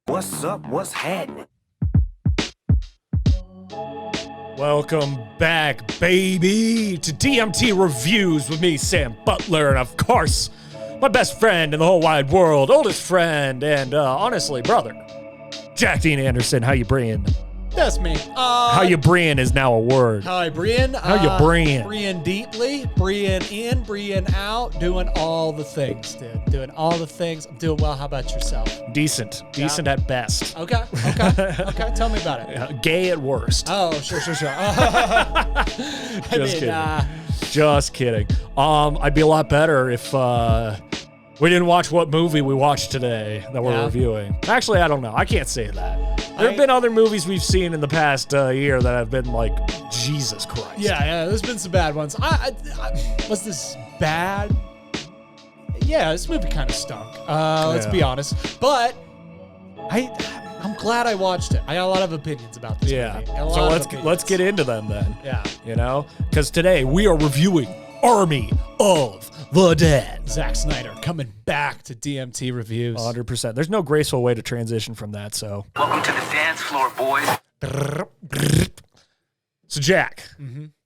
What's up? What's happening? Welcome back, baby, to DMT Reviews with me, Sam Butler, and of course, my best friend in the whole wide world, oldest friend, and honestly, brother, Jack Dean Anderson. How you breeing? That's me. How you breeing is now a word. How I breeing? How you breeing? Breeing deeply, breeing in, breeing out, doing all the things, dude. Doing all the things. I'm doing well. How about yourself? Decent at best. Okay. Tell me about it. Gay at worst. Oh, sure. Just kidding. I'd be a lot better if we didn't watch what movie we watched today that we're reviewing. Actually, I don't know. I can't say that. There have been other movies we've seen in the past year that have been like, Jesus Christ. Yeah. There's been some bad ones. Was this bad? Yeah, this movie kind of stunk. Let's be honest. But I'm glad I watched it. I got a lot of opinions about this movie. So let's get into them then. Yeah. You know, because today we are reviewing Army of the Dead. Zack Snyder coming back to DMT Reviews. 100%. There's no graceful way to transition from that, so. Welcome to the dance floor, boys. So, Jack,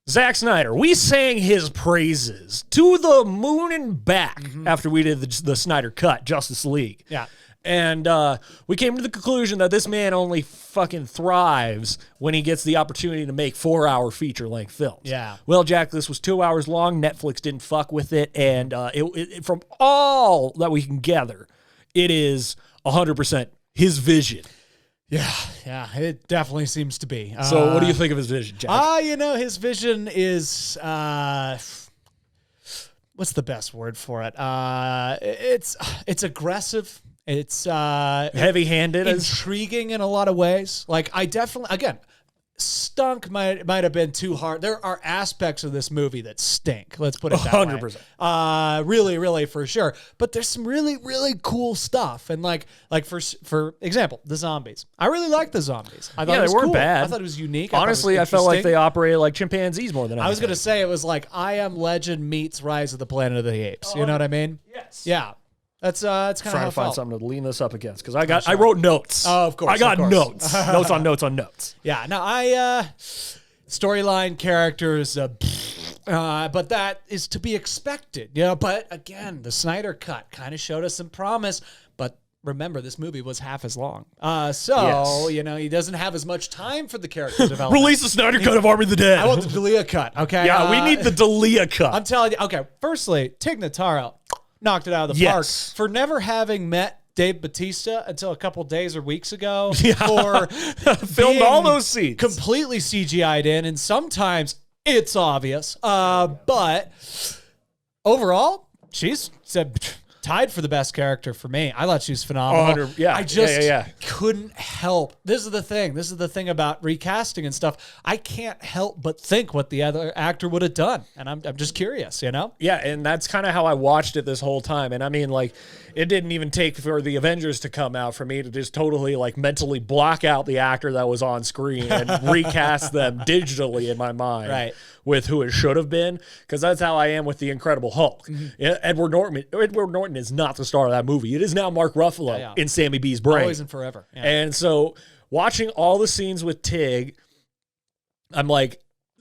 Zack Snyder, we sang his praises to the moon and back after we did the Snyder Cut, Justice League. Yeah. And we came to the conclusion that this man only fucking thrives when he gets the opportunity to make 4-hour feature-length films. Yeah. Well, Jack, this was 2 hours long. Netflix didn't fuck with it. And it from all that we can gather, it is 100% his vision. Yeah, it definitely seems to be. So what do you think of his vision, Jack? His vision is, what's the best word for it? It's aggressive. It's heavy-handed, intriguing in a lot of ways. Like, I definitely, again, stunk might have been too hard. There are aspects of this movie that stink. Let's put it that 100%. way. Really, for sure. But there's some really, really cool stuff. And like for example, the zombies. I really liked the zombies. I thought it was they weren't cool. bad. I thought it was unique. Honestly, I felt like they operated like chimpanzees more than anything. I was going to say it was like I Am Legend meets Rise of the Planet of the Apes. You know what I mean? Yes. Yeah. That's kind of trying to find something to lean this up against because I wrote notes. Oh, of course. I got notes. Notes on notes on notes. Yeah. No, storyline characters, but that is to be expected. But again, the Snyder Cut kind of showed us some promise. But remember, this movie was half as long. He doesn't have as much time for the character development. Release the Snyder Cut of Army of the Dead. I want the D'Elia cut. Okay. Yeah, we need the D'Elia cut. I'm telling you. Okay. Firstly, Tig Notaro knocked it out of the park for never having met Dave Bautista until a couple days or weeks ago. For filmed all those scenes completely CGI'd in, and sometimes it's obvious. But overall, she's tied for the best character for me. I thought she was phenomenal. I just couldn't help. This is the thing about recasting and stuff. I can't help but think what the other actor would have done, and I'm just curious, Yeah, and that's kind of how I watched it this whole time. And I mean, like, it didn't even take for the Avengers to come out for me to just totally like mentally block out the actor that was on screen and recast them digitally in my mind with who it should have been, because that's how I am with the Incredible Hulk. Edward Norton is not the star of that movie. It is now Mark Ruffalo in Sammy B's brain. Always and forever. Yeah. And so watching all the scenes with Tig, I'm like,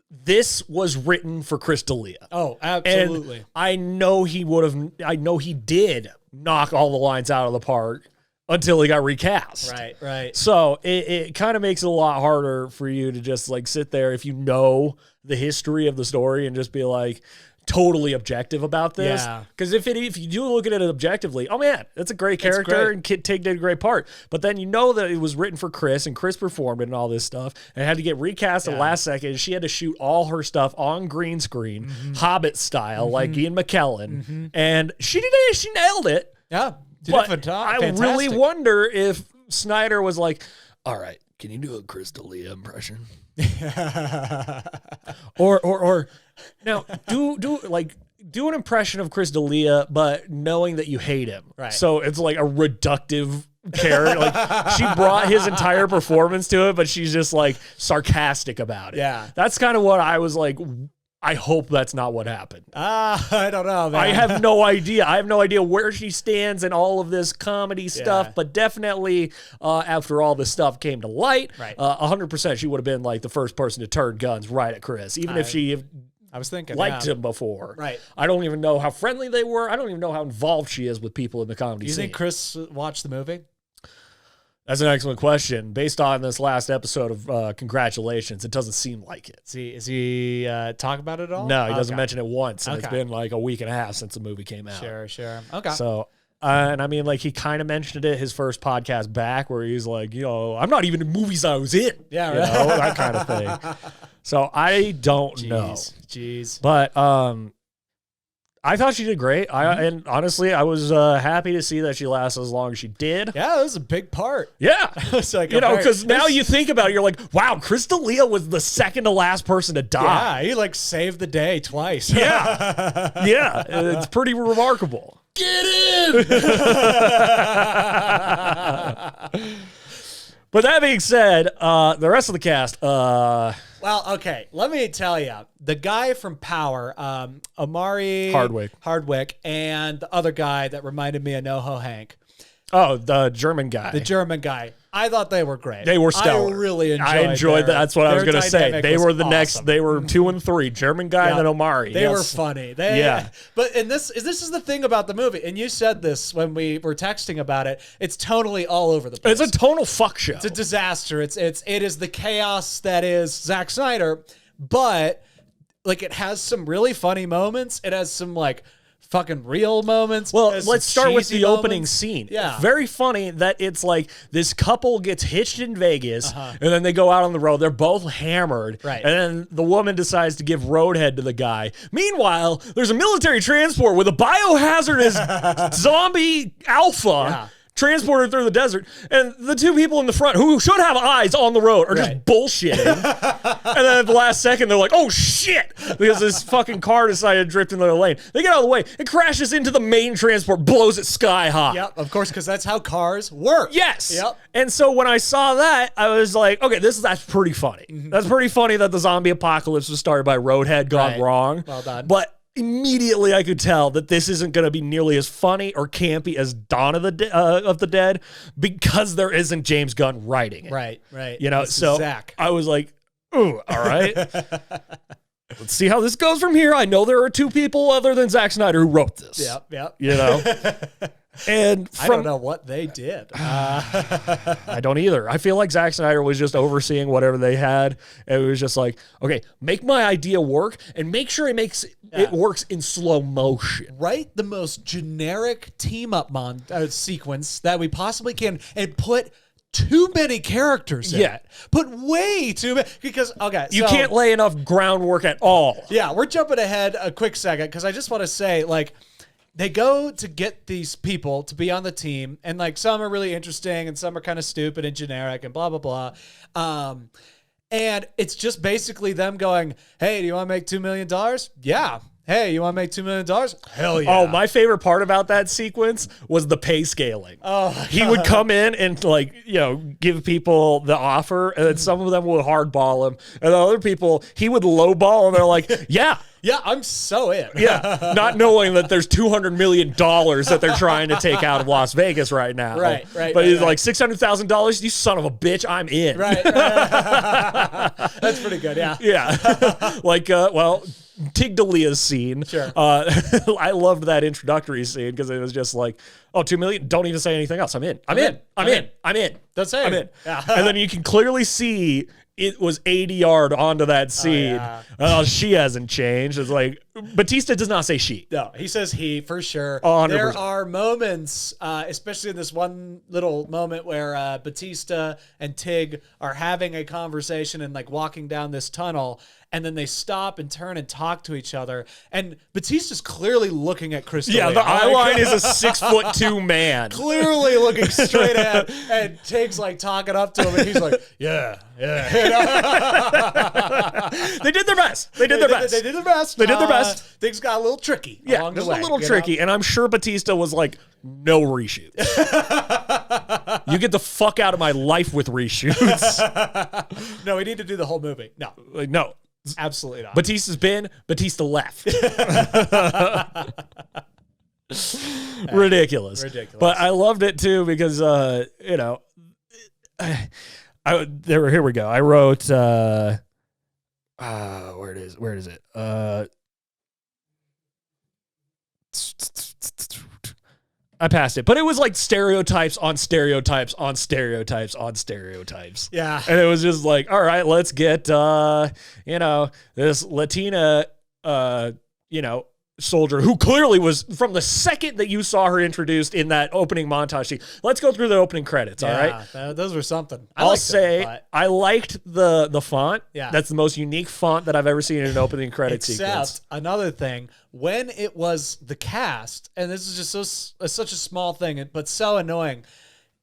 this was written for Chris D'Elia. Oh, absolutely. And I know he did knock all the lines out of the park until he got recast. Right. So it kind of makes it a lot harder for you to just like sit there if you know the history of the story and just be like totally objective about this. Yeah. Because if you do look at it objectively, oh man, that's a great character and Tig did a great part. But then you know that it was written for Chris and Chris performed it and all this stuff and had to get recast at the last second. She had to shoot all her stuff on green screen, Hobbit style, like Ian McKellen. And she nailed it. Yeah. But I really wonder if Snyder was like, all right, can you do a Chris D'Elia impression? or now do an impression of Chris D'Elia, but knowing that you hate him. Right. So it's like a reductive character. Like she brought his entire performance to it, but she's just like sarcastic about it. Yeah. That's kind of what I was like. I hope that's not what happened. I don't know, man. I have no idea. I have no idea where she stands in all of this comedy stuff, but definitely after all this stuff came to light, 100% she would have been like the first person to turn guns right at Chris, even if she I was thinking liked him before. Right. I don't even know how friendly they were. I don't even know how involved she is with people in the comedy You scene. think Chris watched the movie? That's an excellent question. Based on this last episode of Congratulations, it doesn't seem like it. Is he talk about it at all? No, he doesn't mention it once. And it's been like a week and a half since the movie came out. Sure. Okay. So, and I mean, like, he kind of mentioned it his first podcast back where he's like, I'm not even in movies I was in. Yeah, right. That kind of thing. So I don't know. Jeez. But I thought she did great. And honestly, I was happy to see that she lasted as long as she did. Yeah, that was a big part. Yeah. It's like because now you think about it, you're like, wow, Chris D'Elia was the second to last person to die. Yeah, he like saved the day twice. Yeah. Yeah. It's pretty remarkable. Get in! But that being said, the rest of the cast, well, okay, let me tell you. The guy from Power, Amari Hardwick, and the other guy that reminded me of NoHo Hank. Oh, the German guy. The German guy. I thought they were great. They were stellar. I really enjoyed I enjoyed that. That's what I was going to say. They were the awesome. next. They were 2 and 3. German guy and then Omari. They were funny. But this is the thing about the movie. And you said this when we were texting about it. It's totally all over the place. It's a total fuck show. It's a disaster. It is the chaos that is Zack Snyder. But like, it has some really funny moments. It has some like fucking real moments. Well, let's start with the opening scene. Yeah. It's very funny that it's like this couple gets hitched in Vegas and then they go out on the road. They're both hammered. Right. And then the woman decides to give roadhead to the guy. Meanwhile, there's a military transport with a biohazardous zombie alpha transported through the desert, and the two people in the front who should have eyes on the road are just bullshitting. And then at the last second, they're like, oh shit, because this fucking car decided to drift into their lane. They get out of the way, it crashes into the main transport, blows it sky high. Yep, of course, because that's how cars work. Yes. Yep. And so when I saw that, I was like, okay, that's pretty funny. That's pretty funny that the zombie apocalypse was started by roadhead gone wrong. Well done. But immediately I could tell that this isn't going to be nearly as funny or campy as Dawn of the Dead because there isn't James Gunn writing it. Right. So Zach. I was like, ooh, all right. Let's see how this goes from here. I know there are two people other than Zack Snyder who wrote this. Yep. And I don't know what they did. I don't either. I feel like Zack Snyder was just overseeing whatever they had. And it was just like, okay, make my idea work and make sure it works in slow motion. Write the most generic team up sequence that we possibly can and put too many characters in. Yeah. Put way too many. Because, you can't lay enough groundwork at all. Yeah, we're jumping ahead a quick second because I just want to say, like, they go to get these people to be on the team, and like some are really interesting and some are kind of stupid and generic and blah, blah, blah. And it's just basically them going, hey, do you want to make $2 million? Yeah. Hey, you want to make $2 million? Hell yeah. Oh, my favorite part about that sequence was the pay scaling. Oh, he would come in and give people the offer, and then some of them would hardball him, and the other people he would lowball, and they're like, yeah. Yeah, I'm so in. Yeah, not knowing that there's $200 million that they're trying to take out of Las Vegas right now. Right. But he's like, $600,000, you son of a bitch, I'm in. Right. That's pretty good, yeah. Yeah. Tig D'Elia's scene. Sure. I loved that introductory scene because it was just like, oh, $2 million, don't even say anything else. I'm in. I'm in. Don't say I'm in. Yeah. And then you can clearly see it was ADR'd onto that scene. She hasn't changed. It's like, Batista does not say she. No, he says he for sure. 100%. There are moments, especially in this one little moment where Batista and Tig are having a conversation and like walking down this tunnel, and then they stop and turn and talk to each other. And Batista's clearly looking at Chris D'Elia. Yeah, the eye line is a 6'2" man. Clearly looking straight at him, and Tig's like talking up to him, and he's like, yeah. They did their best. They did their best. Things got a little tricky. Yeah, along just the way, a little tricky. And I'm sure Batista was like, no reshoots. You get the fuck out of my life with reshoots. No, we need to do the whole movie. No. Like, no. Absolutely not. Batista's been, Batista left. Ridiculous. But I loved it too because, you know, here we go. I wrote, where is it? I passed it, but it was like stereotypes on stereotypes on stereotypes on stereotypes. Yeah. And it was just like, all right, let's get, you know, this Latina, you know, soldier who clearly was from the second that you saw her introduced in that opening montage scene. Let's go through the opening credits. All right. Those were something. I'll say I liked the font. Yeah. That's the most unique font that I've ever seen in an opening credit sequence. Except another thing, when it was the cast, and this is just such a small thing, but so annoying.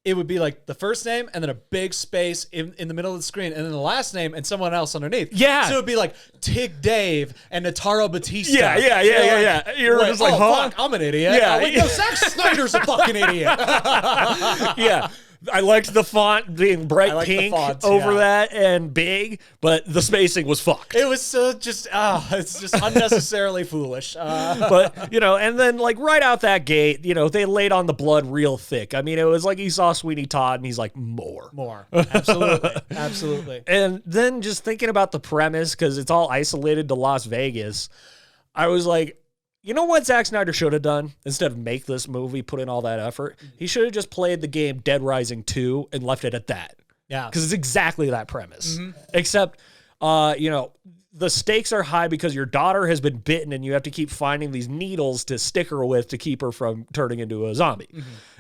It would be like the first name and then a big space in the middle of the screen and then the last name and someone else underneath. Yeah. So it would be like Tig Dave and Nataro Batista. Yeah. You're like, just like, huh? Fuck, I'm an idiot. Yeah. Wait, no, Zack Snyder's a fucking idiot. Yeah. I liked the font being bright pink over that and big, but the spacing was fucked. It was so just, it's just unnecessarily foolish. But, you know, and then like right out that gate, you know, they laid on the blood real thick. I mean, it was like he saw Sweeney Todd and he's like, more. Absolutely. Absolutely. And then just thinking about the premise, because it's all isolated to Las Vegas, I was like, you know what Zack Snyder should have done? Instead of make this movie, put in all that effort, he should have just played the game Dead Rising 2 and left it at that. Yeah. Because it's exactly that premise. Except, you know, the stakes are high because your daughter has been bitten and you have to keep finding these needles to stick her with to keep her from turning into a zombie.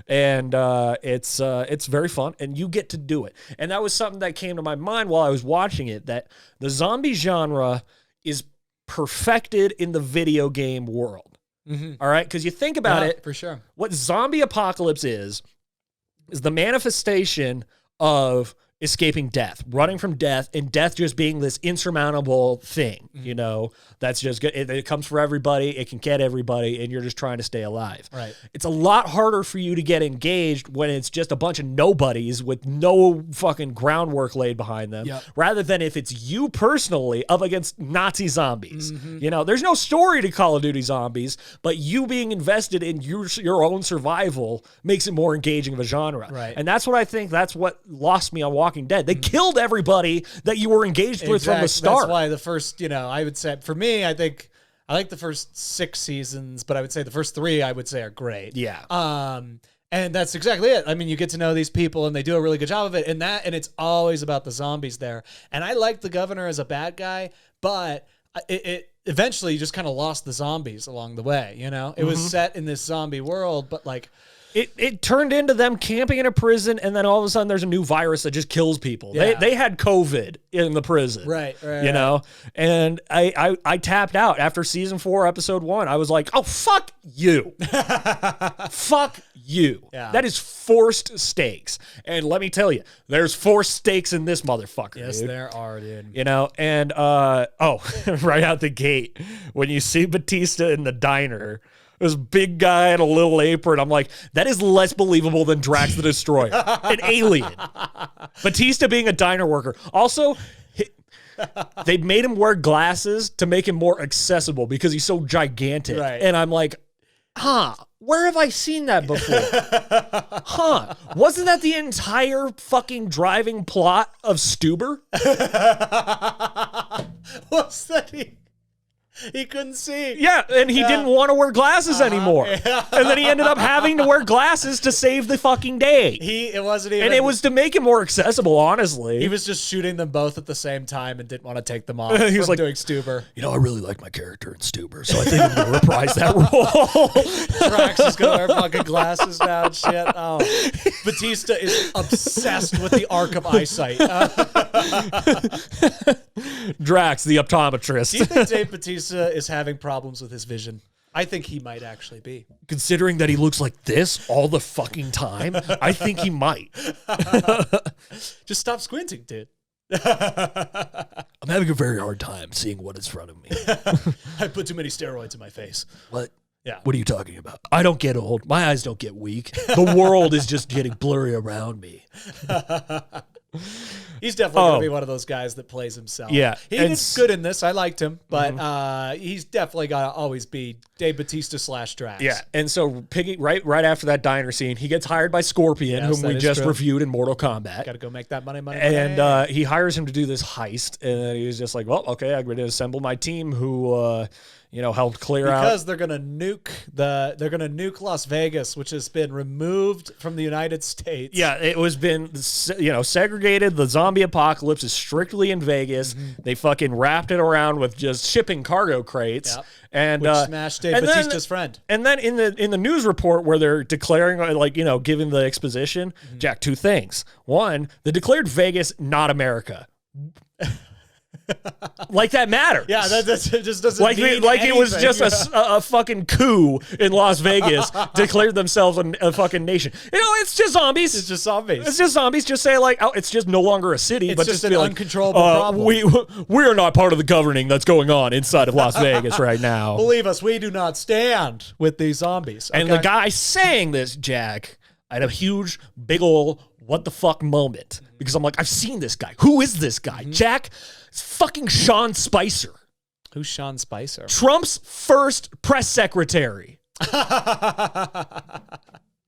And it's very fun and you get to do it. And that was something that came to my mind while I was watching it, that the zombie genre is perfected in the video game world. All right? Because you think about it, for sure. What zombie apocalypse is the manifestation of escaping death, running from death, and death just being this insurmountable thing, you know, that's just good. It comes for everybody. It can get everybody, and you're just trying to stay alive. Right. It's a lot harder for you to get engaged when it's just a bunch of nobodies with no fucking groundwork laid behind them, rather than if it's you personally up against Nazi zombies. You know, there's no story to Call of Duty Zombies, but you being invested in your own survival makes it more engaging of a genre. Right. And that's what I think, that's what lost me on Walking Dead. They killed everybody that you were engaged with from the start. That's why the first, you know, I would say, for me, I think I like the first 6 seasons, but I would say the first 3, I would say, are great. Yeah. And that's exactly it. I mean, you get to know these people and they do a really good job of it. And it's always about the zombies there. And I like the governor as a bad guy, but it eventually just kind of lost the zombies along the way, you know? It was set in this zombie world, but like, It turned into them camping in a prison, and then all of a sudden there's a new virus that just kills people. Yeah. They had COVID in the prison. Right. You know? And I tapped out after season 4, episode 1. I was like, oh, fuck you. Fuck you. Yeah. That is forced stakes. And let me tell you, there's forced stakes in this motherfucker. Yes, dude. there are, dude. You know, and right out the gate, when you see Batista in the diner, this big guy in a little apron, I'm like, that is less believable than Drax the Destroyer, an alien. Batista being a diner worker. Also, they made him wear glasses to make him more accessible because he's so gigantic. Right. And I'm like, where have I seen that before? Wasn't that the entire fucking driving plot of Stuber? What's that? He couldn't see. Yeah, and he didn't want to wear glasses anymore. Yeah. And then he ended up having to wear glasses to save the fucking day. It wasn't even. And it was to make it more accessible, honestly. He was just shooting them both at the same time and didn't want to take them off. He was like doing Stuber. You know, I really like my character in Stuber, so I think I'm going to reprise that role. Drax is going to wear fucking glasses now and shit. Oh, Batista is obsessed with the arc of eyesight. Drax, the optometrist. Do you think Dave Batista is having problems with his vision? I think he might actually be. Considering that he looks like this all the fucking time, I think he might. Just stop squinting, dude. I'm having a very hard time seeing what is in front of me. I put too many steroids in my face. What? Yeah. What are you talking about? I don't get old. My eyes don't get weak. The world is just getting blurry around me. He's definitely going to be one of those guys that plays himself. Yeah. He was good in this. I liked him, but he's definitely got to always be Dave Bautista / Drax. Yeah. And so Piggy, right after that diner scene, he gets hired by Scorpion, whom we just reviewed in Mortal Kombat. Got to go make that money. And he hires him to do this heist, and then he's just like, well, okay, I'm going to assemble my team who helped clear out. Because they're gonna nuke Las Vegas, which has been removed from the United States. Yeah, it was been segregated. The zombie apocalypse is strictly in Vegas. They fucking wrapped it around with just shipping cargo crates. Yep. And which smashed Dave Bautista's friend. And then in the news report where they're declaring, giving the exposition, Jack, two things. One, they declared Vegas not America. Like that matters. Yeah, that just doesn't like mean it was anything. just a fucking coup in Las Vegas, declared themselves a fucking nation. It's just zombies. It's just zombies. It's just zombies. Just say it's just no longer a city, but just be an uncontrollable problem. We are not part of the governing that's going on inside of Las Vegas right now. Believe us, we do not stand with these zombies. Okay? And the guy saying this, Jack, I had a huge, big ol' what the fuck moment because I'm like, I've seen this guy. Who is this guy? Jack, it's fucking Sean Spicer. Who's Sean Spicer? Trump's first press secretary.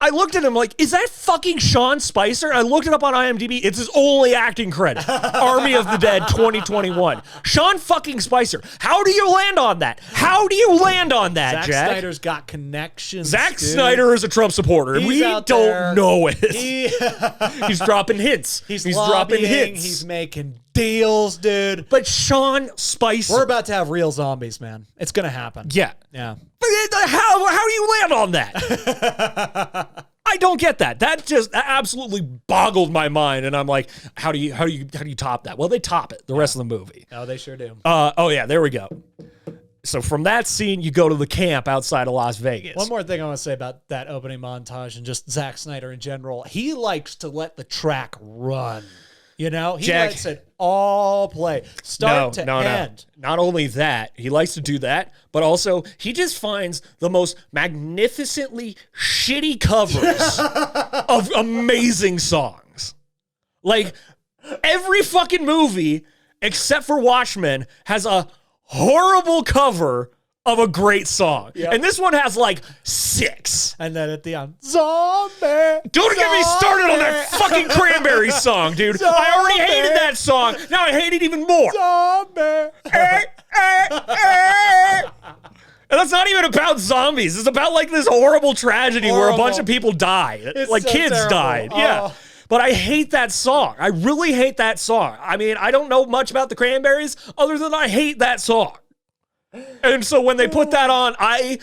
I looked at him like, is that fucking Sean Spicer? I looked it up on IMDb. It's his only acting credit. Army of the Dead 2021. Sean fucking Spicer. How do you land on that? How do you land on that, Zack Jack? Snyder's got connections. Zack dude. Snyder is a Trump supporter, and we don't know it. He's dropping hints. He's dropping hints. He's making deals, dude. But Sean Spicer. We're about to have real zombies, man. It's going to happen. Yeah. Yeah. But how do you land on that? I don't get that. That just absolutely boggled my mind, and I'm like, how do you top that? Well, they top it the rest of the movie. Oh, they sure do. Oh yeah, there we go. So from that scene, you go to the camp outside of Las Vegas. One more thing I want to say about that opening montage and just Zack Snyder in general. He likes to let the track run. He lets it all play, start to end. No. Not only that, he likes to do that, but also he just finds the most magnificently shitty covers of amazing songs. Like, every fucking movie, except for Watchmen, has a horrible cover of a great song. Yep. And this one has like 6. And then at the end, zombie. Don't get me started on that fucking Cranberries song, dude. Zombie. I already hated that song. Now I hate it even more. Zombie. And that's not even about zombies. It's about like this horrible tragedy where a bunch of people die. Like kids died. Oh. Yeah. But I hate that song. I really hate that song. I mean, I don't know much about the Cranberries other than I hate that song. And so when they put that on, I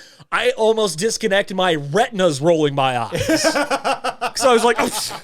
almost disconnected. My retinas rolling my eyes. So I was like, oh,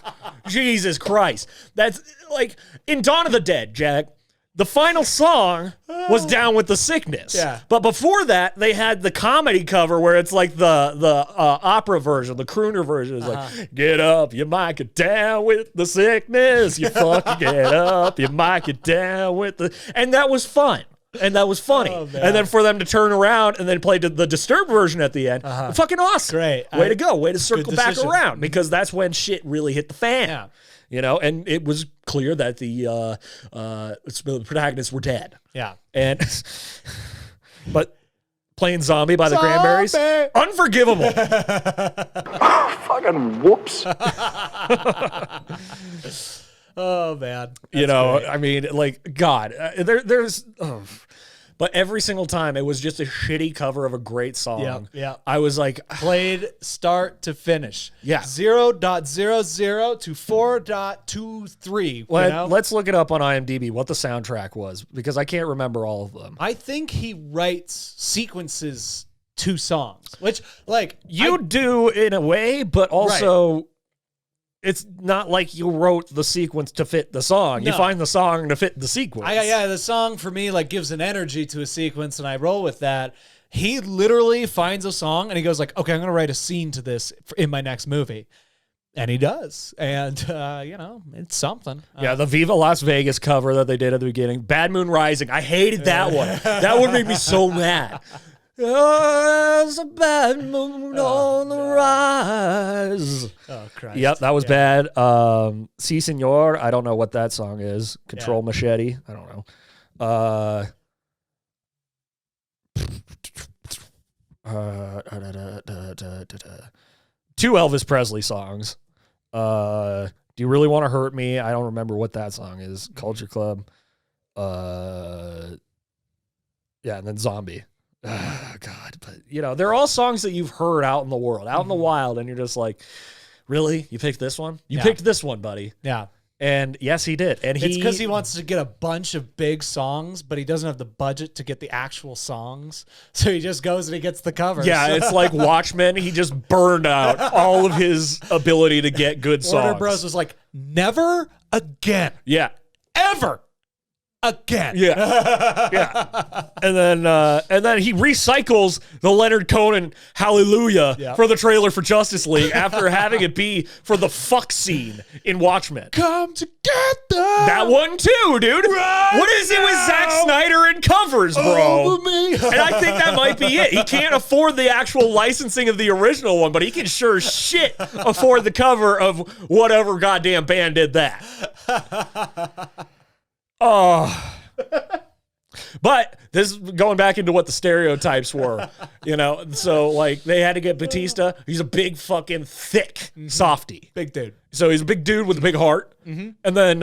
Jesus Christ. That's like in Dawn of the Dead, Jack. The final song was Down with the Sickness. Yeah. But before that, they had the comedy cover where it's like the opera version, the crooner version. It's like, get up, you might get down with the sickness. You fucking get up, you might get down with the... And that was fun. And that was funny. Oh, and then for them to turn around and then play the Disturbed version at the end, fucking awesome. Great. Way to go. Way to circle back around because that's when shit really hit the fan. Yeah. And it was clear that the protagonists were dead. Yeah. And but playing Zombie by the Cranberries, unforgivable. Fucking whoops. Oh man, great. I mean, like God, but every single time it was just a shitty cover of a great song. Yeah. I was like, played start to finish. Yeah, 0.00 to 4.23. Let's look it up on IMDb what the soundtrack was because I can't remember all of them. I think he writes sequences to songs, which like you do in a way, but also. Right. It's not like you wrote the sequence to fit the song. No. You find the song to fit the sequence. The song for me like gives an energy to a sequence, and I roll with that. He literally finds a song, and he goes like, okay, I'm going to write a scene to this in my next movie. And he does. And, it's something. Yeah, the Viva Las Vegas cover that they did at the beginning. Bad Moon Rising. I hated that one. That one made me so mad. There's a bad moon on the rise. Oh, Christ. Yep, that was bad. Si Senor, I don't know what that song is. Control Machete, I don't know. Two Elvis Presley songs. Do You Really Want to Hurt Me? I don't remember what that song is. Culture Club. Yeah, and then Zombie. God, but they're all songs that you've heard out in the world, out in the wild, and you're just like, really? You picked this one? You picked this one, buddy. Yeah. And yes, he did. And it's because he wants to get a bunch of big songs, but he doesn't have the budget to get the actual songs. So he just goes and he gets the covers. Yeah, it's like Watchmen. He just burned out all of his ability to get good songs. Warner Bros. Was like, never again. Yeah. Ever again. Yeah. Yeah. And then he recycles the Leonard Cohen Hallelujah for the trailer for Justice League after having it be for the fuck scene in Watchmen. Come together. That one too, dude. Right what is it with Zack Snyder and covers, bro? Over me. And I think that might be it. He can't afford the actual licensing of the original one, but he can sure as shit afford the cover of whatever goddamn band did that. Oh, but this is going back into what the stereotypes were, So like they had to get Batista. He's a big fucking thick softy, big dude. So he's a big dude with a big heart. And then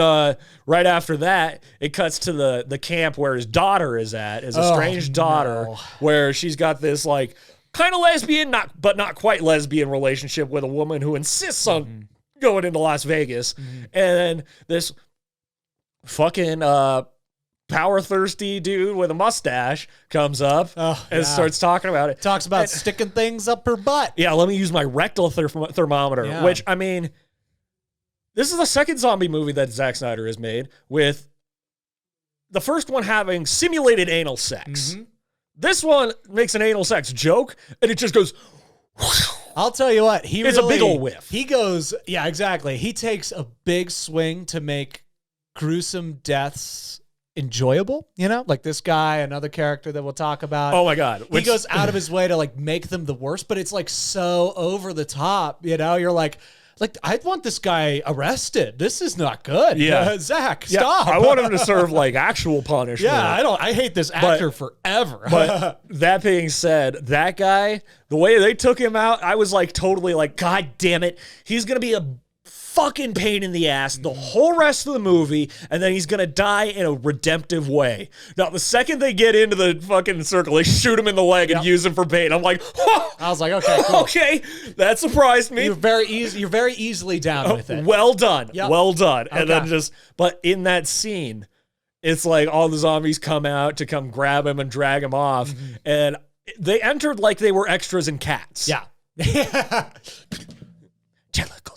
right after that, it cuts to the camp where his daughter is at, his estranged daughter, where she's got this like kind of lesbian, but not quite lesbian relationship with a woman who insists on going into Las Vegas, and this fucking power thirsty dude with a mustache comes up and starts talking about it. Talks about sticking things up her butt. Yeah, let me use my rectal thermometer, which, I mean, this is the second zombie movie that Zack Snyder has made, with the first one having simulated anal sex. This one makes an anal sex joke, and it just goes... I'll tell you what, it's a big old whiff. He goes, yeah, exactly. He takes a big swing to make gruesome deaths enjoyable, like this guy, another character that we'll talk about. Oh my God. He goes out of his way to like make them the worst, but it's like so over the top, you're like, I'd want this guy arrested. This is not good. Yeah. Zack, stop. I want him to serve like actual punishment. Yeah, I hate this actor forever. But that being said, that guy, the way they took him out, I was like totally like, God damn it. He's going to be a fucking pain in the ass the whole rest of the movie, and then he's gonna die in a redemptive way. Now, the second they get into the fucking circle, they shoot him in the leg and use him for bait. I'm like, I was like, okay, cool. Okay, that surprised me. You're very easily down with it. Well done, well done. Okay. And then but in that scene, it's like all the zombies come out to come grab him and drag him off, and they entered like they were extras in Cats. Yeah. Jellicle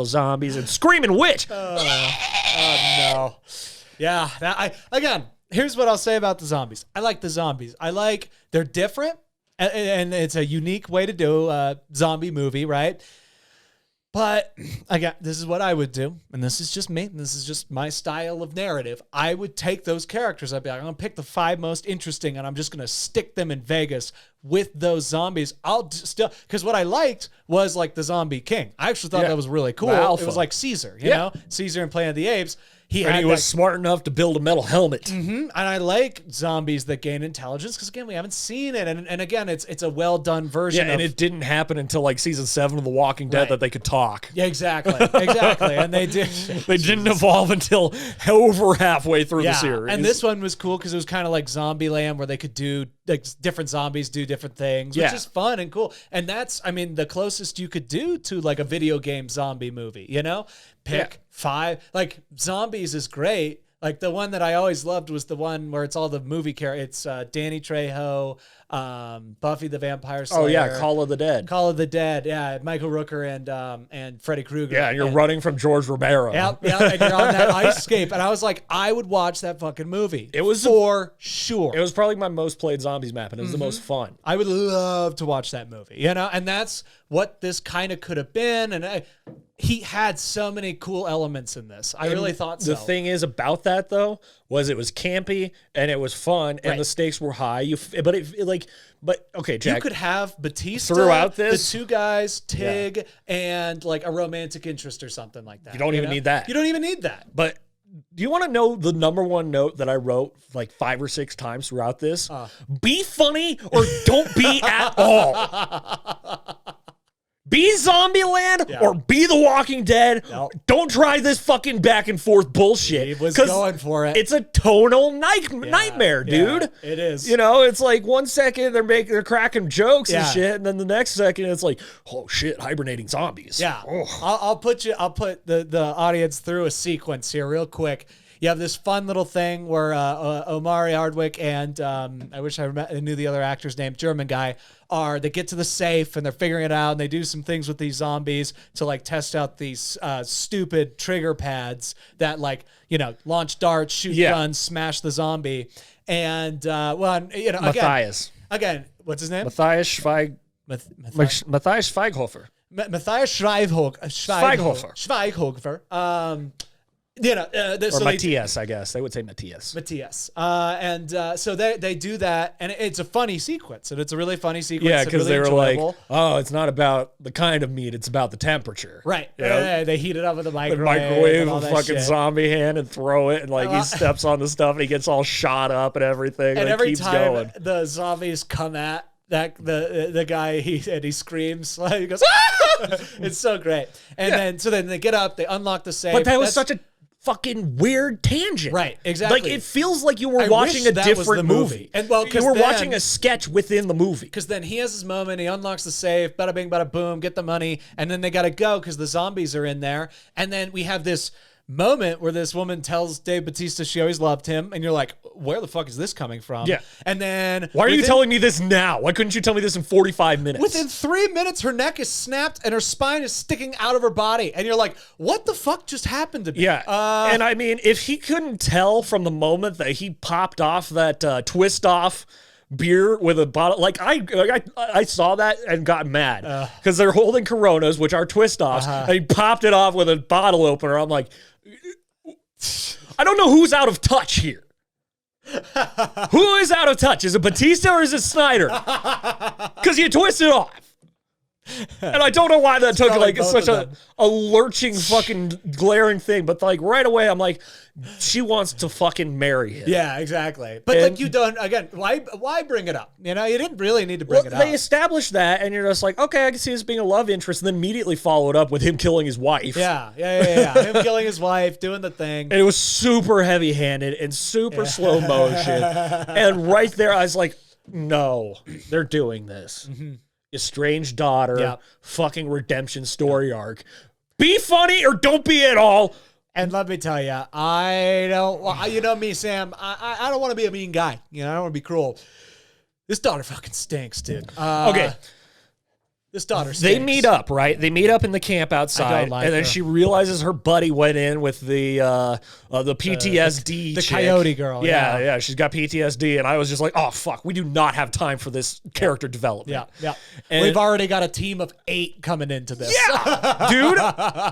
zombies, and screaming witch. No. Yeah. Again, here's what I'll say about the zombies. I like the zombies. They're different, and it's a unique way to do a zombie movie, right? But again, this is what I would do, and this is just me. This is just my style of narrative. I would take those characters. I'd be like, I'm going to pick the 5 most interesting, and I'm just going to stick them in Vegas with those zombies. I'll still, because what I liked was like the Zombie King. I actually thought that was really cool. It was like Caesar, you know? Caesar in Planet of the Apes. He was smart enough to build a metal helmet. And I like zombies that gain intelligence because, again, we haven't seen it. And again, it's a well-done version. And it didn't happen until like season 7 of The Walking Dead that they could talk. Yeah, exactly. And they did. They didn't evolve until over halfway through the series. And this one was cool because it was kind of like Zombieland, where they could do like different zombies do different things, which is fun and cool. And that's, I mean, the closest you could do to like a video game zombie movie, Pick 5. Like, zombies is great. Like, the one that I always loved was the one where it's all the movie characters. It's Danny Trejo, Buffy the Vampire Slayer. Oh, yeah, Call of the Dead. Call of the Dead, yeah. Michael Rooker and Freddy Krueger. Yeah, and you're running from George Romero. Yep, and you're on that ice scape. And I was like, I would watch that fucking movie. It was for sure. It was probably my most played zombies map, and it was the most fun. I would love to watch that movie, And that's what this kind of could have been. And he had so many cool elements in this. I really thought so. The thing is about that though was it was campy and it was fun and Right. the stakes were high. But okay, Jack. You could have Batista throughout this, the two guys, Tig, and like a romantic interest or something like that. You don't even need that. You don't even need that. But do you want to know the number one note that I wrote like 5 or 6 times throughout this? Be funny or don't be at all. Be Zombieland or be The Walking Dead. Nope. Don't try this fucking back and forth bullshit. He was going for it. It's a tonal nightmare, dude. Yeah, it is. You know, it's like 1 second they're cracking jokes and Yeah. shit, and then the next second it's like, oh shit, hibernating zombies. Yeah, Oh. I'll put the audience through a sequence here real quick. You have this fun little thing where Omari Hardwick and I wish I knew the other actor's name, German guy, they get to the safe and they're figuring it out and they do some things with these zombies to like test out these stupid trigger pads that like, you know, launch darts, shoot guns, smash the zombie. And Matthias. Again, what's his name? Matthias Schweighofer. Matthias Schweighofer. Or Matthias, I guess. They would say Matthias. So they do that, and it's a funny sequence, and it's a really funny sequence. Yeah, because really they were enjoyable. like, oh, it's not about the kind of meat, it's about the temperature. Right. You know? They heat it up with a The microwave. microwave and all a that fucking shit. zombie hand and throw it, and like he steps on the stuff and he gets all shot up and everything. And it every keeps time going. the zombies come at the guy, he screams, like, he goes, ah! It's so great. And then they get up, they unlock the safe. But that was such a fucking weird tangent. Right, exactly. Like, it feels like you were I watching wish a that was different the movie. And well, you were watching a sketch within the movie. Because then he has his moment, he unlocks the safe, bada bing, bada boom, get the money, and then they got to go because the zombies are in there. And then we have this moment where this woman tells Dave Bautista she always loved him, and you're like, where the fuck is this coming from? Yeah. And then Why are you telling me this now? Why couldn't you tell me this in 45 minutes? within 3 minutes, her neck is snapped and her spine is sticking out of her body. And you're like, what the fuck just happened to me? Yeah. And I mean, if he couldn't tell from the moment that he popped off that twist off beer with a bottle, like I saw that and got mad because they're holding Coronas, which are twist offs, and he popped it off with a bottle opener. I'm like, I don't know who's out of touch here. Who is out of touch? Is it Batista or is it Snyder? Because you twist it off. And I don't know why that took like such a lurching fucking glaring thing, but like right away I'm like, she wants to fucking marry him. Yeah, exactly. But like you don't, again, why bring it up? You know, you didn't really need to bring it up. They established that and you're just like, okay, I can see this being a love interest, and then immediately followed up with him killing his wife. Yeah. Him killing his wife, doing the thing. And it was super heavy-handed and super slow motion. And right there I was like, no, they're doing this. Estranged daughter, fucking redemption story arc. Be funny or don't be at all. And let me tell you, I don't. Well, you know me, Sam. I don't want to be a mean guy. You know, I don't want to be cruel. This daughter fucking stinks, dude. Okay. This daughter stinks. They meet up, right? They meet up in the camp outside, like and then her. she realizes her buddy went in with the PTSD the chick. coyote girl. Yeah, she's got PTSD, and I was just like, oh fuck, we do not have time for this character development. Yeah. And We've already got a team of 8 coming into this. yeah, dude.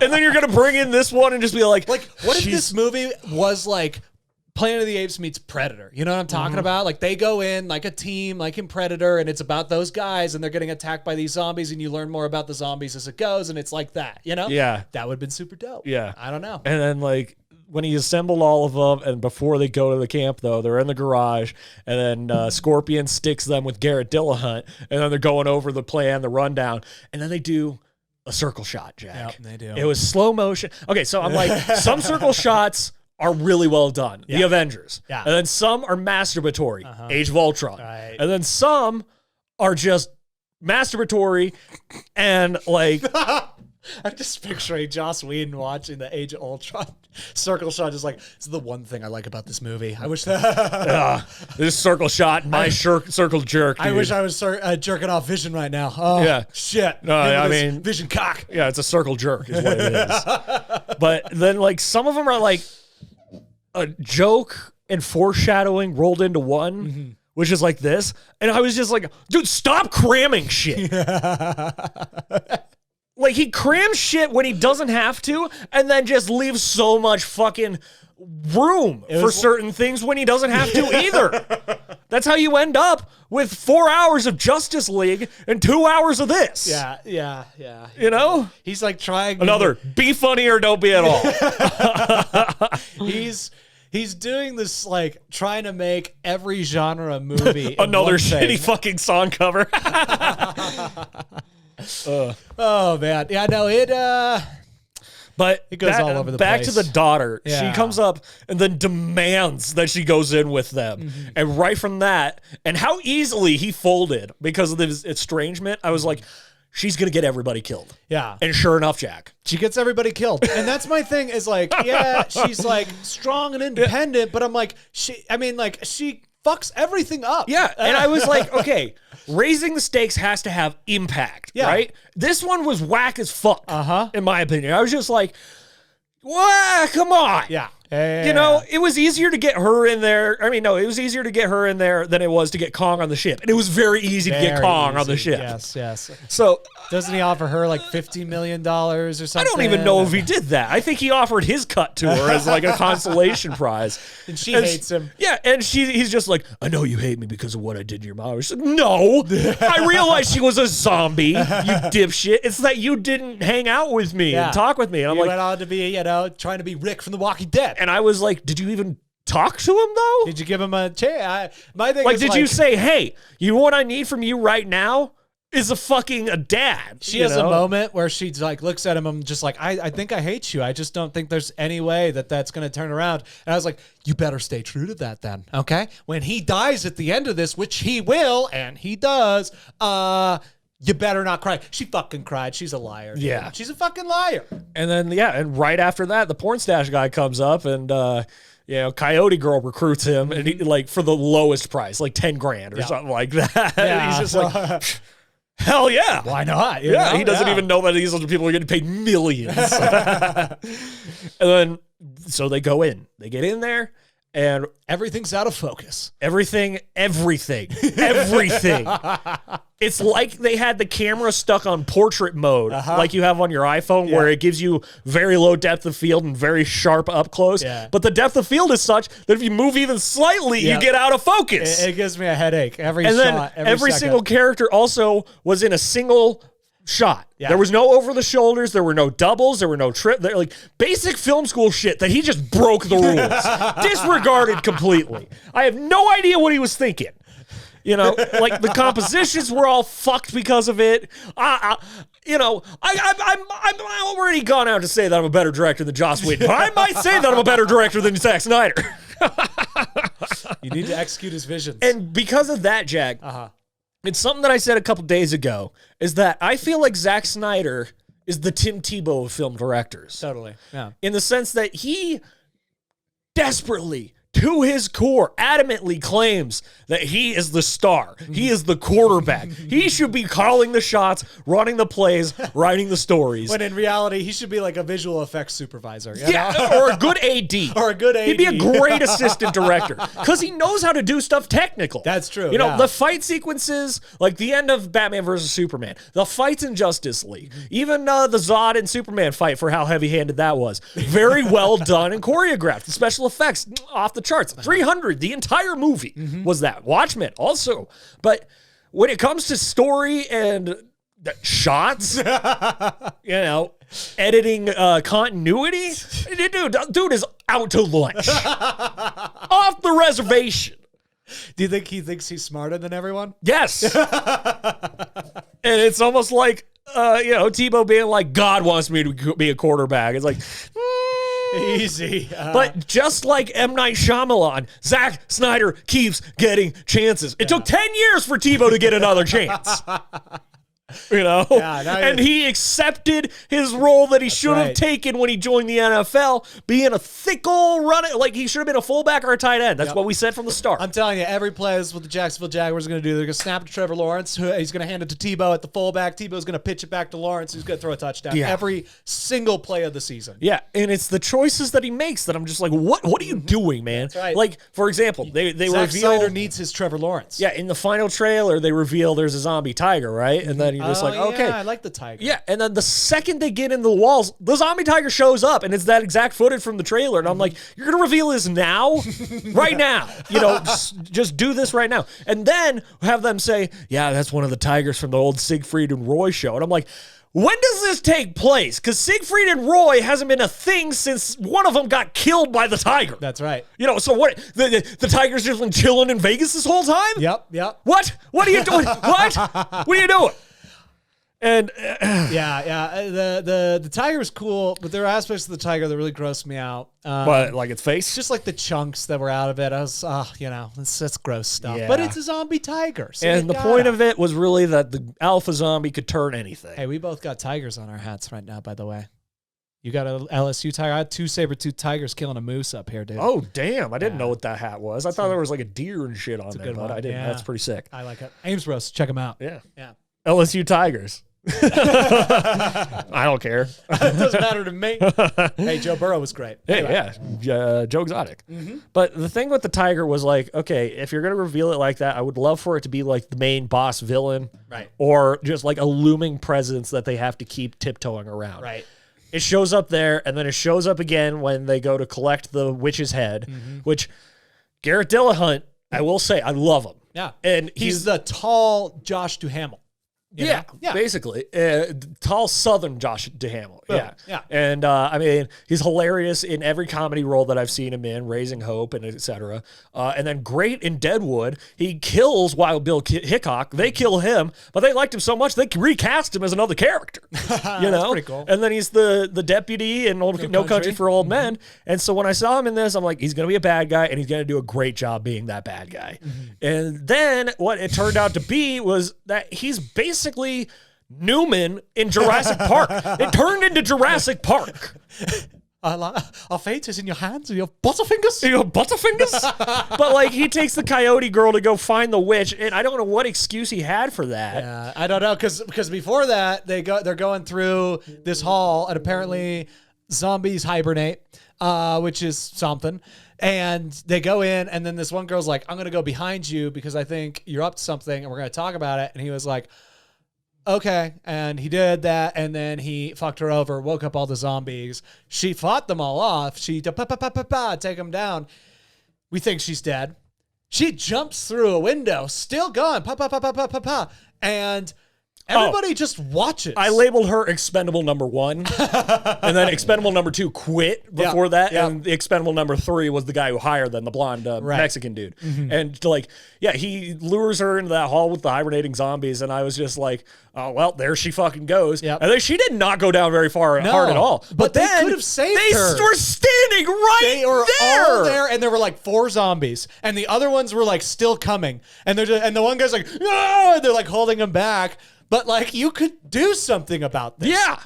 And then you're gonna bring in this one and just be like, What if this movie was like Planet of the Apes meets Predator? You know what I'm talking about? Like they go in like a team, like in Predator, and it's about those guys, and they're getting attacked by these zombies, and you learn more about the zombies as it goes, and it's like that, you know? Yeah. That would have been super dope. Yeah. I don't know. And then like when he assembled all of them, and before they go to the camp though, they're in the garage, and then Scorpion sticks them with Garrett Dillahunt, and then they're going over the plan, the rundown, and then they do a circle shot, Jack. Yep, they do. It was slow motion. Okay, so I'm like, some circle shots are really well done. The Avengers. Yeah. And then some are masturbatory. Age of Ultron. Right. And then some are just masturbatory and like I'm just picturing Joss Whedon watching the Age of Ultron circle shot, just like, this is the one thing I like about this movie. I wish that this circle shot, my circle jerk. I dude. wish I was jerking off Vision right now. Oh, Yeah. shit. No, Look at I this mean- Vision cock. Yeah, it's a circle jerk is what it is. But then like some of them are like a joke and foreshadowing rolled into one, which is like this. And I was just like, dude, stop cramming shit. Like, he crams shit when he doesn't have to, and then just leaves so much fucking room for certain things when he doesn't have to either. That's how you end up with 4 hours of Justice League and 2 hours of this. Yeah. You know? He's like trying another be funny or don't be at all. He's doing this, like, trying to make every genre movie another shitty fucking song cover. Oh man, yeah, no, but it goes all over the back place. to the daughter. Yeah. She comes up and then demands that she goes in with them. And right from that, and how easily he folded because of this estrangement, I was like, she's going to get everybody killed. Yeah. And sure enough, Jack. She gets everybody killed. And that's my thing is like, yeah, she's like strong and independent, but I'm like, she fucks everything up. Yeah. And I was like, okay, raising the stakes has to have impact, right? This one was whack as fuck, in my opinion. I was just like, what? Come on. Yeah. You know, it was easier to get her in there. I mean, no, it was easier to get her in there than it was to get Kong on the ship. And it was very easy to get Kong on the ship. Yes. So doesn't he offer her like $50 million or something? I don't even know if he did that. I think he offered his cut to her as like a consolation prize. And she hates him. Yeah, and he's just like, I know you hate me because of what I did to your mom. She's like, no, I realized she was a zombie, you dipshit. It's that you didn't hang out with me and talk with me. And I'm like, went on to be, trying to be Rick from The Walking Dead. And I was like, did you even talk to him though? Did you give him a chance? My thing like, is did you say, hey, you know what I need from you right now is a dad? She has a moment where she's like, looks at him and just like, I think I hate you. I just don't think there's any way that's going to turn around. And I was like, you better stay true to that then. Okay. When he dies at the end of this, which he will, and he does, you better not cry. She fucking cried. She's a liar. Dude. Yeah. She's a fucking liar. And then, and right after that, the porn stash guy comes up and, Coyote Girl recruits him and he, like, for the lowest price, like 10 grand or something like that. Yeah. He's just like, hell yeah. Why not? He doesn't even know that these other people are getting paid millions. And then, so they go in. They get in there. And everything's out of focus. Everything. It's like they had the camera stuck on portrait mode, like you have on your iPhone, where it gives you very low depth of field and very sharp up close. Yeah. But the depth of field is such that if you move even slightly, you get out of focus. It gives me a headache every and shot. Then every single character also was in a single shot. Yeah. There was no over the shoulders. There were no doubles. There were no like basic film school shit that he just broke the rules, disregarded completely. I have no idea what he was thinking. Like the compositions were all fucked because of it. I'm already gone out to say that I'm a better director than Joss Whedon. I might say that I'm a better director than Zack Snyder. You need to execute his visions. And because of that, Jack, it's something that I said a couple days ago, is that I feel like Zack Snyder is the Tim Tebow of film directors. Totally. Yeah. In the sense that he desperately, to his core, adamantly claims that he is the star. He is the quarterback. He should be calling the shots, running the plays, writing the stories. When in reality, he should be like a visual effects supervisor. Or a good AD. He'd be a great assistant director because he knows how to do stuff technical. That's true. The fight sequences, like the end of Batman versus Superman, the fights in Justice League, even the Zod and Superman fight for how heavy-handed that was. Very well done and choreographed. The special effects off the charts. 300, the entire movie was that. Watchmen also. But when it comes to story and shots, editing continuity, dude is out to lunch. Off the reservation. Do you think he thinks he's smarter than everyone? Yes. And it's almost like, Tebow being like, God wants me to be a quarterback. It's like, easy. But just like M. Night Shyamalan, Zack Snyder keeps getting chances. It took 10 years for Tebow to get another chance. And he accepted his role that he should have taken when he joined the NFL, being a thickle running, like he should have been a fullback or a tight end. That's what we said from the start. I'm telling you, every play is what the Jacksonville Jaguars are going to do. They're going to snap to Trevor Lawrence. He's going to hand it to Tebow at the fullback. Tebow's going to pitch it back to Lawrence, who's going to throw a touchdown. Every single play of the season. Yeah, and it's the choices that he makes that I'm just like, what are you doing, man? That's right. Like, for example, they Zack reveal... Snyder needs his Trevor Lawrence. Yeah, in the final trailer, they reveal there's a zombie tiger, right? And then you're just like, okay. I like the tiger. Yeah, and then the second they get into the walls, the zombie tiger shows up, and it's that exact footage from the trailer. And I'm like, you're going to reveal this now? Right now. Just do this right now. And then have them say, yeah, that's one of the tigers from the old Siegfried and Roy show. And I'm like, when does this take place? Because Siegfried and Roy hasn't been a thing since one of them got killed by the tiger. That's right. So what? The tiger's just been chilling in Vegas this whole time? Yep. What? What are you doing? What? What are you doing? And the tiger is cool, but there are aspects of the tiger that really gross me out. But like its face, just like the chunks that were out of it. I was, that's gross stuff. Yeah. But it's a zombie tiger. So and the point of it was really that the alpha zombie could turn anything. Hey, we both got tigers on our hats right now, by the way. You got an LSU tiger. I had 2 saber-toothed tigers killing a moose up here, dude. Oh, damn. I didn't know what that hat was. I thought there was like a deer and shit on there, but I didn't. Yeah. That's pretty sick. I like it. Ames Roast, check them out. Yeah. Yeah. LSU Tigers. I don't care. It doesn't matter to me. Hey, Joe Burrow was great. Hey, yeah, Joe Exotic. Mm-hmm. But the thing with the tiger was like, okay, if you're going to reveal it like that, I would love for it to be like the main boss villain. Right. Or just like a looming presence that they have to keep tiptoeing around. Right. It shows up there, and then it shows up again when they go to collect the witch's head, which Garrett Dillahunt, I will say, I love him. Yeah. And he's the tall Josh Duhamel. Yeah, basically. Tall Southern Josh Duhamel. Yeah. And I mean, he's hilarious in every comedy role that I've seen him in, Raising Hope and etc. And then great in Deadwood. He kills Wild Bill Hickok. They kill him, but they liked him so much they recast him as another character. That's pretty cool. And then he's the deputy in No Country for Old Men. And so when I saw him in this, I'm like, he's going to be a bad guy, and he's going to do a great job being that bad guy. And then what it turned out to be was that he's basically Newman in Jurassic Park. It turned into Jurassic Park. Our fate is in your hands and your butterfingers. Your butterfingers? But like, he takes the coyote girl to go find the witch, and I don't know what excuse he had for that. Yeah, I don't know, because before that they're going through this hall, and apparently zombies hibernate, which is something. And they go in, and then this one girl's like, I'm going to go behind you because I think you're up to something, and we're going to talk about it. And he was like, okay. And he did that, and then he fucked her over, woke up all the zombies. She fought them all off. She take them down. We think she's dead. She jumps through a window, still gone. And everybody just watches. I labeled her expendable number 1, and then expendable number 2 quit before that, and the expendable number 3 was the guy who hired them, the blonde Mexican dude. And he lures her into that hall with the hibernating zombies, and I was just like, oh, well, there she fucking goes. And then she did not go down very hard at all. But they then could have saved her. They were standing They were there. all there, and there were like 4 zombies, and the other ones were like still coming, and and the one guy's like, no, and they're like holding him back. But like, you could do something about this. Yeah.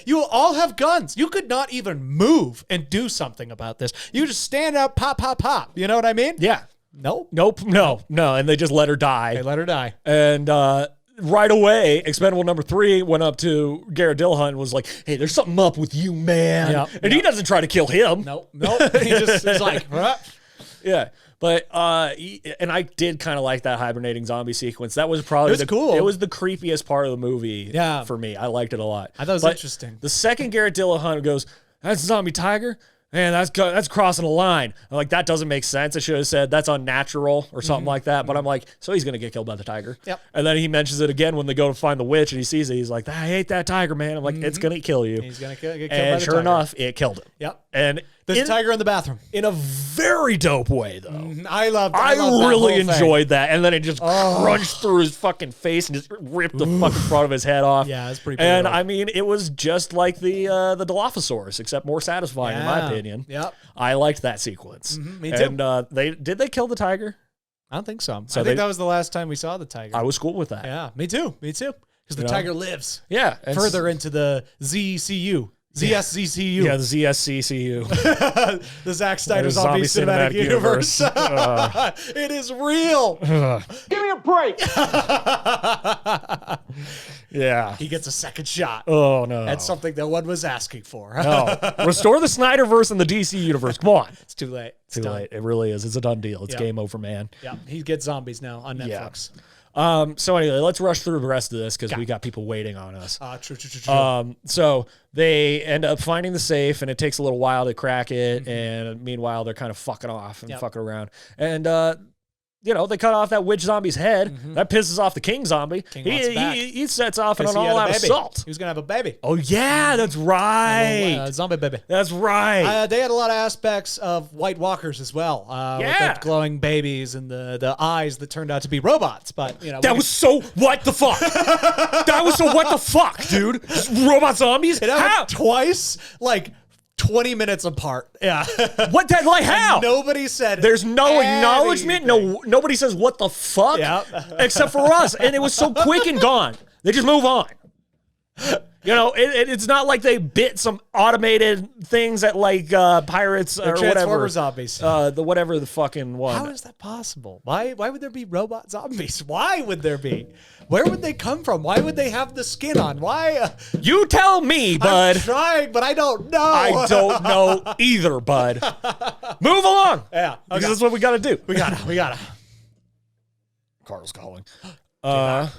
You all have guns. You could not even move and do something about this. You just stand up, pop, pop, pop. You know what I mean? Yeah. Nope. No. And they just let her die. They let her die. And right away, expendable number 3 went up to Garrett Dillahunt and was like, hey, there's something up with you, man. He doesn't try to kill him. Nope. He just is like, yeah. But and I did kind of like that hibernating zombie sequence. That was probably cool. It was the creepiest part of the movie for me. I liked it a lot. I thought it was interesting. The second Garrett Dillahunt goes, that's a zombie tiger? Man, that's crossing a line. I'm like, that doesn't make sense. I should have said that's unnatural or something like that. But I'm like, so he's going to get killed by the tiger. Yep. And then he mentions it again when they go to find the witch, and he sees it. He's like, I hate that tiger, man. I'm like, it's going to kill you. He's going to get killed by and the sure tiger. enough, it killed him. Yep. And there's a tiger in the bathroom. In a very dope way, though. I really enjoyed that. And then it just crunched through his fucking face and just ripped the fucking front of his head off. Yeah, it's pretty And brutal. I mean, it was just like the Dilophosaurus, except more satisfying, in my opinion. Yep. I liked that sequence. Me too. And did they kill the tiger? I don't think so. I think that was the last time we saw the tiger. I was cool with that. Yeah, me too. Because the tiger lives. Yeah. Further into the ZCU. ZSCCU. Yeah, the ZSCCU. The Zack Snyder Zombie Cinematic Universe. It is real. Give me a break. Yeah. He gets a second shot. Oh, no. That's something that one was asking for. No. Restore the Snyderverse and the DC universe. Come on. It's too late. Too late. It really is. It's a done deal. It's Yep. game over, man. Yeah, he gets zombies now on Netflix. So anyway, let's rush through the rest of this because we got people waiting on us. True. So they end up finding the safe, and it takes a little while to crack it. And meanwhile, they're kind of fucking off and fucking around. And they cut off that witch zombie's head. That pisses off the king zombie. He sets off on an all-out assault. He was gonna have a baby. Oh yeah, that's right. Zombie baby. That's right. They had a lot of aspects of White Walkers as well. With the glowing babies and the eyes that turned out to be robots. But that was so what the fuck. That was so what the fuck, dude. Robot zombies. It happened twice, like 20 minutes apart. Yeah. What that like how? And nobody said there's no acknowledgement. Nobody says what the fuck except for us. And it was so quick and gone. They just move on. It's not like they bit some automated things at like pirates or whatever. Zombies. Whatever the fucking one. How is that possible? Why would there be robot zombies? Why would there be? Where would they come from? Why would they have the skin on? Why? You tell me, bud. I'm trying, but I don't know. I don't know either, bud. Move along. Yeah. Because that's what we got to do. We gotta. Carl's calling. Live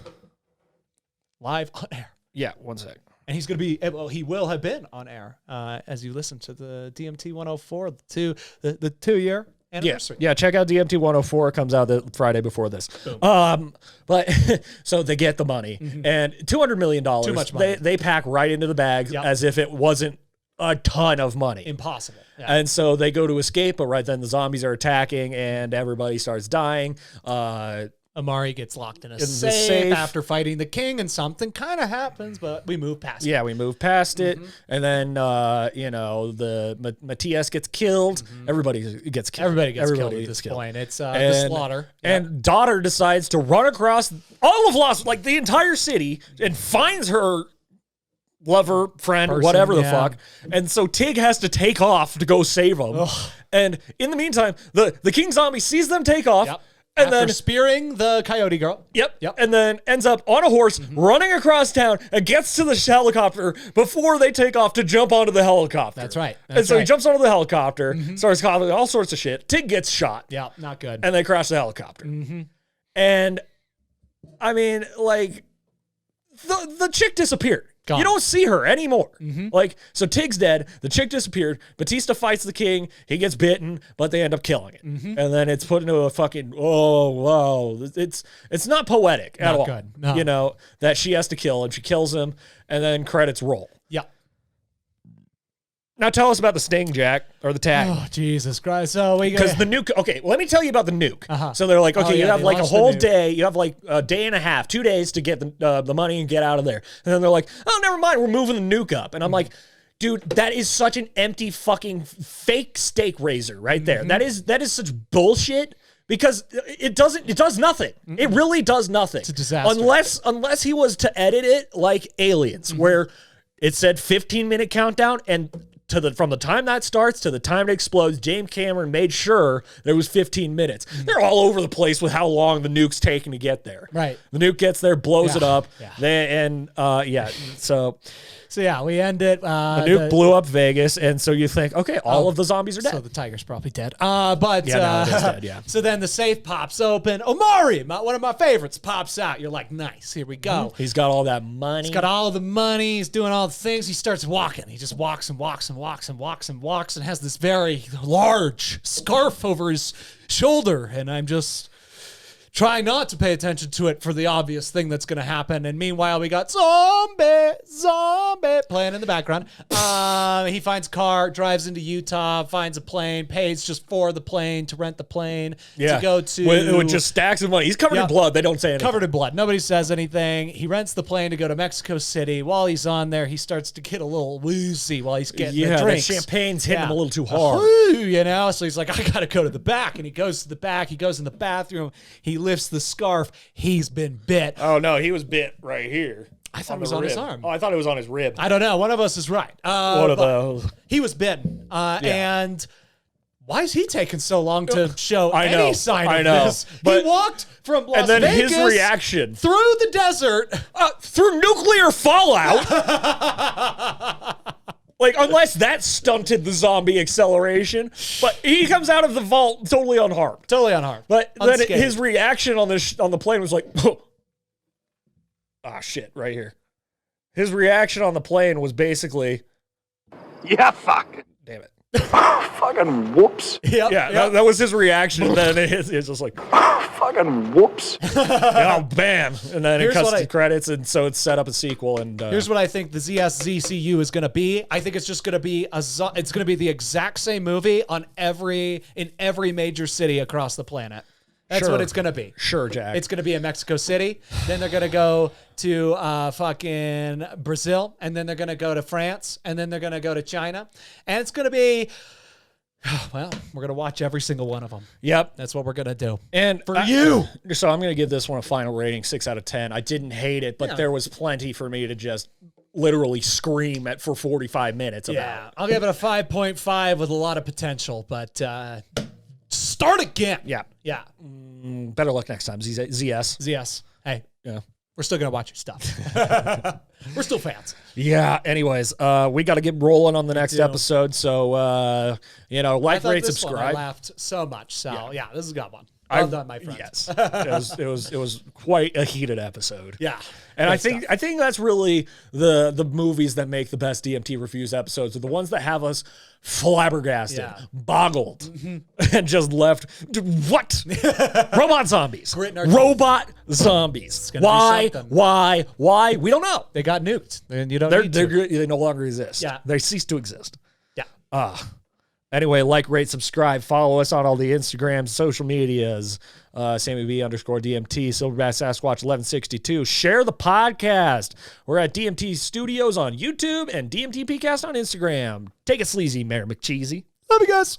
on air. Yeah, one sec. And he's going to be, he will have been on air as you listen to the DMT 104, the 2-year anniversary. Yeah, check out DMT 104. It comes out the Friday before this. But so they get the money and $200 million. Too much money. They pack right into the bags as if it wasn't a ton of money. Impossible. Yeah. And so they go to escape, but right then the zombies are attacking and everybody starts dying. Amari gets locked in a safe after fighting the king, and something kind of happens, but we move past it. Yeah, we move past it. And then, the Matthias gets killed. Everybody gets killed. Everybody gets killed at this point. It's the slaughter. And daughter decides to run across all of Los, like the entire city, and finds her lover, friend, whatever the fuck. And so Tig has to take off to go save them. Ugh. And in the meantime, the king zombie sees them take off. Yep. And After then spearing the coyote girl. Yep. And then ends up on a horse running across town and gets to the helicopter before they take off to jump onto the helicopter. That's right. He jumps onto the helicopter, starts calling all sorts of shit. Tig gets shot. Yeah, not good. And they crash the helicopter. And I mean, like, the chick disappeared. Gone. You don't see her anymore. Like, so Tig's dead. The chick disappeared. Batista fights the king. He gets bitten, but they end up killing it. And then it's put into a fucking, oh, wow. It's not poetic at all. Good. No. That she has to kill him. She kills him, and then credits roll. Yeah. Now tell us about the sting, Jack, or the tag. Oh, Jesus Christ. So we Because the nuke, okay, let me tell you about the nuke. So they're like, okay, you have like a whole day, you have like a day and a half, 2 days to get the money and get out of there. And then they're like, oh, never mind, we're moving the nuke up. And I'm like, dude, that is such an empty fucking fake stake raiser right there. That is such bullshit. Because it does nothing. It really does nothing. It's a disaster. Unless he was to edit it like Aliens, where it said 15-minute countdown, and from the time that starts to the time it explodes, James Cameron made sure there was 15 minutes. They're all over the place with how long the nuke's taking to get there. Right. The nuke gets there, blows it up. Yeah. So yeah, we end it. The nuke blew up Vegas, and so you think, okay, all of the zombies are dead. So the tiger's probably dead. But it is dead, yeah. So then the safe pops open. Omari, one of my favorites, pops out. You're like, nice, here we go. He's got all that money. He's got all the money. He's doing all the things. He starts walking. He just walks and walks and walks and walks and walks and has this very large scarf over his shoulder. And I'm just try not to pay attention to it for the obvious thing that's going to happen. And meanwhile, we got zombie playing in the background. He finds a car, drives into Utah, finds a plane, pays just for the plane to rent the plane to go to. With just stacks of money. He's covered in blood. They don't say anything. Covered in blood. Nobody says anything. He rents the plane to go to Mexico City. While he's on there, he starts to get a little woozy while he's getting the drinks. The champagne's hitting him a little too hard. So he's like, I got to go to the back. And he goes to the back. He goes in the bathroom. He lifts the scarf. He's been bit. Oh, no. He was bit right here. I thought it was on his arm. Oh, I thought it was on his rib. I don't know. One of us is right. One of those. He was bitten. And why is he taking so long to show any sign of this? He walked from Las Vegas. And then his reaction. Through the desert. Through nuclear fallout. Like, unless that stunted the zombie acceleration, but he comes out of the vault totally unharmed. Totally unharmed. But then Unscathed. his reaction on the plane was like, shit, right here. His reaction on the plane was basically, Yeah, fuck. damn it. Fucking whoops. Yep, Yeah, yep. that was his reaction. And then it's just like, Fucking whoops. oh, bam. And then it Here's cuts what to credits, and so it's set up a sequel. And Here's what I think the ZSZCU is going to be. I think it's just going to be it's going to be the exact same movie in every major city across the planet. That's Sure. what it's going to be. Sure, Jack. It's going to be in Mexico City. Then they're going to go to fucking Brazil, and then they're going to go to France, and then they're going to go to China, and it's going to be. Well, we're going to watch every single one of them. Yep. That's what we're going to do. And For you. So I'm going to give this one a final rating, 6 out of 10. I didn't hate it, but there was plenty for me to just literally scream at for 45 minutes about. Yeah, I'll give it a 5.5 with a lot of potential, but start again. Yeah. Yeah. Better luck next time, ZS. ZS. Hey, Yeah. we're still going to watch your stuff. We're still fans. Yeah. Anyways, we got to get rolling on the next do. episode. So, like, I thought rate, this one I subscribe. laughed so much. So, yeah, this is a good one. Well done, my friends. Yes. It was quite a heated episode. Yeah. And Good I think that's really the movies that make the best DMT Reviews episodes are the ones that have us flabbergasted, boggled, and just left. What? Robot zombies. Gritting our teeth. Robot zombies. gonna be something. Why? We don't know. They got nuked. And you don't They're, need to. they no longer exist. Yeah. They cease to exist. Yeah. Anyway, like, rate, subscribe, follow us on all the Instagrams, social medias, Sammy B _DMT, Silverback Sasquatch 1162. Share the podcast. We're at DMT Studios on YouTube and DMT PCast on Instagram. Take it sleazy, Mayor McCheesy. Love you guys.